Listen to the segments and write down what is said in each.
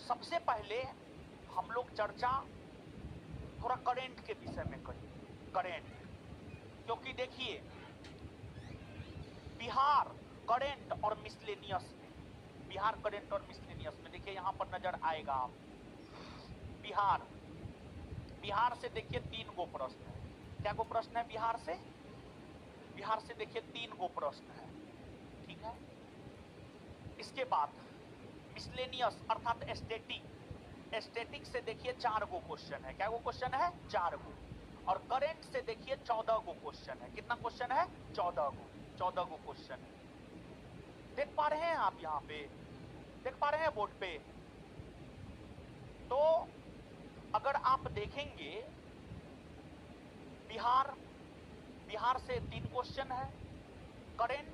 सबसे पहले हम लोग चर्चा थोड़ा करेंट के विषय में करें। करेंट, क्योंकि देखिए बिहार करेंट और मिसलेनियस में, बिहार करेंट और मिसलेनियस में देखिए यहां पर नजर आएगा आप बिहार, बिहार से देखिए 3 गो प्रश्न है। क्या गो प्रश्न है बिहार से? बिहार से देखिए 3 गो प्रश्न है, ठीक है। इसके बाद मिसलेनियस अर्थात एस्थेटिक, एस्थेटिक से देखिए 4 गो क्वेश्चन है। क्या गो क्वेश्चन है? 4 गो। और करेंट से देखिए 14 गो क्वेश्चन है। कितना क्वेश्चन है? 14 गो, 14 गो क्वेश्चन है। देख पा रहे हैं आप? यहाँ पे देख पा रहे हैं बोर्ड पे? तो अगर आप देखेंगे बिहार, बिहार से 3 क्वेश्चन है, करेंट,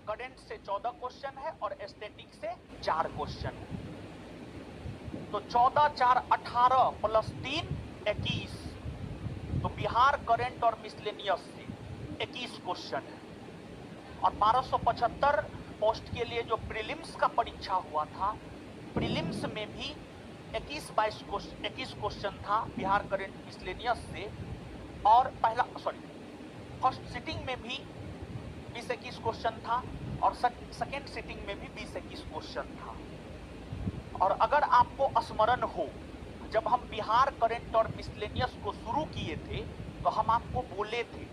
करेंट से 14 क्वेश्चन है और एस्थेटिक से 4 क्वेश्चन है। तो 14 4 18 प्लस 3 21। तो बिहार करेंट और मिसलेनियस से 21 क्वेश्चन है। और 1275 पोस्ट के लिए जो प्रीलिम्स का परीक्षा हुआ था, प्रीलिम्स में भी 21 क्वेश्चन था बिहार करेंट मिसलेनियस से। और पहला फर्स्ट सिटिंग में भी 20-21 क्वेश्चन था और सेकेंड सिटिंग में भी 20-21 क्वेश्चन था। और अगर आपको स्मरण हो, जब हम बिहार करेंट और मिसलेनियस को शुरू किए थे तो हम आपको बोले थे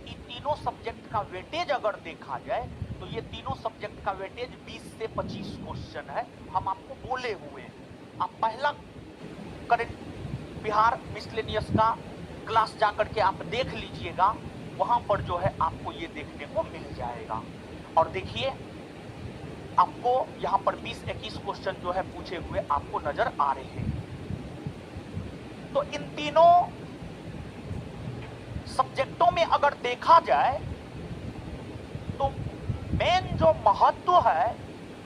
कि तीनों सब्जेक्ट का वेटेज अगर देखा जाए तो ये तीनों सब्जेक्ट का वेटेज 20 से 25 क्वेश्चन है, हम आपको बोले हुए हैं। आप पहला करेंट बिहार मिसलेनियस का क्लास जाकर के आप देख लीजिएगा, वहां पर जो है आपको ये देखने को मिल जाएगा। और देखिए आपको यहां पर 20-21 क्वेश्चन जो है पूछे हुए आपको नजर आ रहे हैं। तो इन तीनों सब्जेक्टों में अगर देखा जाए तो मेन जो महत्व है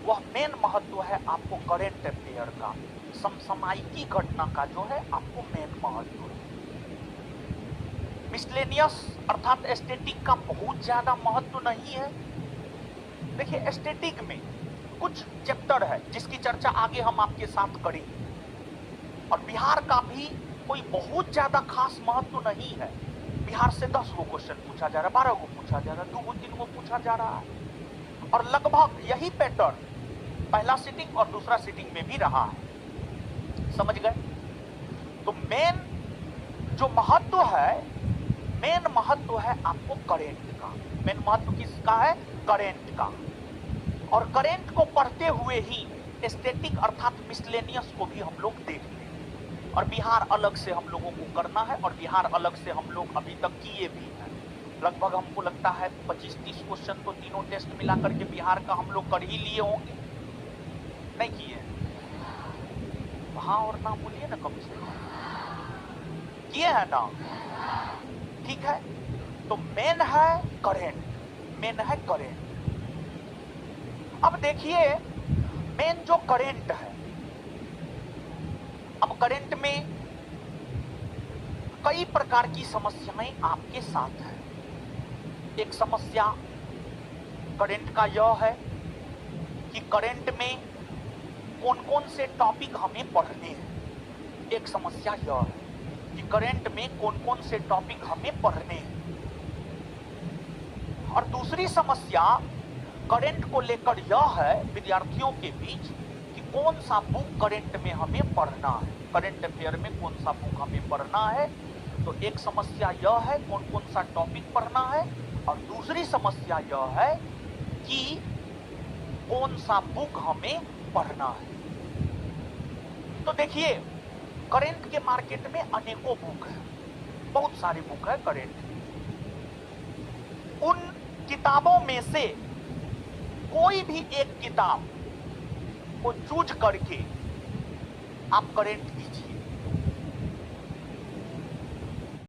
वह मेन महत्व है आपको करेंट अफेयर का, समसामयिकी घटना का जो है आपको मेन महत्व है। मिसलेनियस अर्थात एस्थेटिक का बहुत ज्यादा महत्व नहीं है। देखिए एस्थेटिक में कुछ चैप्टर है जिसकी चर्चा आगे हम आपके साथ करेंगे। और बिहार का भी कोई बहुत ज्यादा खास महत्व नहीं है। बिहार से 10 गो क्वेश्चन पूछा जा रहा है, 12 गो पूछा जा रहा है, 2 गो 3 गो पूछा जा रहा है। और लगभग यही पैटर्न पहला सिटिंग और दूसरा सिटिंग में भी रहा है, समझ गए? तो मेन जो महत्व है, मेन महत्व है आपको करेंट का। मेन महत्व किसका है? करेंट का। और करेंट को पढ़ते हुए ही एस्थेटिक अर्थात मिसलेनियस को भी हम लोग देख लें। और बिहार अलग से हम लोगों को करना है, और बिहार अलग से हम लोग अभी तक किए भी हैं। लगभग हमको लगता है 25-30 क्वेश्चन तो तीनों टेस्ट मिला करके बिहार का हम लोग कर ही लिए होंगे, नहीं किए? हाँ और ना बोलिए ना, कम से कम किए हैं ना? ठीक है। तो मेन है करेंट, मेन है करेंट। अब देखिए मेन जो करेंट है, अब करेंट में कई प्रकार की समस्याएं आपके साथ है। एक समस्या करेंट का यह है कि करेंट में कौन कौन से टॉपिक हमें पढ़ने हैं। एक समस्या यह है कि करेंट में कौन कौन से टॉपिक हमें पढ़ने हैं। और दूसरी समस्या करेंट को लेकर यह है विद्यार्थियों के बीच कि कौन सा बुक करेंट में हमें पढ़ना है, करेंट अफेयर में कौन सा बुक हमें पढ़ना है। तो एक समस्या यह है कौन कौन सा टॉपिक पढ़ना है, और दूसरी समस्या यह है कि कौन सा बुक हमें पढ़ना है। तो देखिए करेंट के मार्केट में अनेकों बुक है, बहुत सारी बुक है करेंट। उन किताबों में से कोई भी एक किताब को चूज करके आप करेंट कीजिए।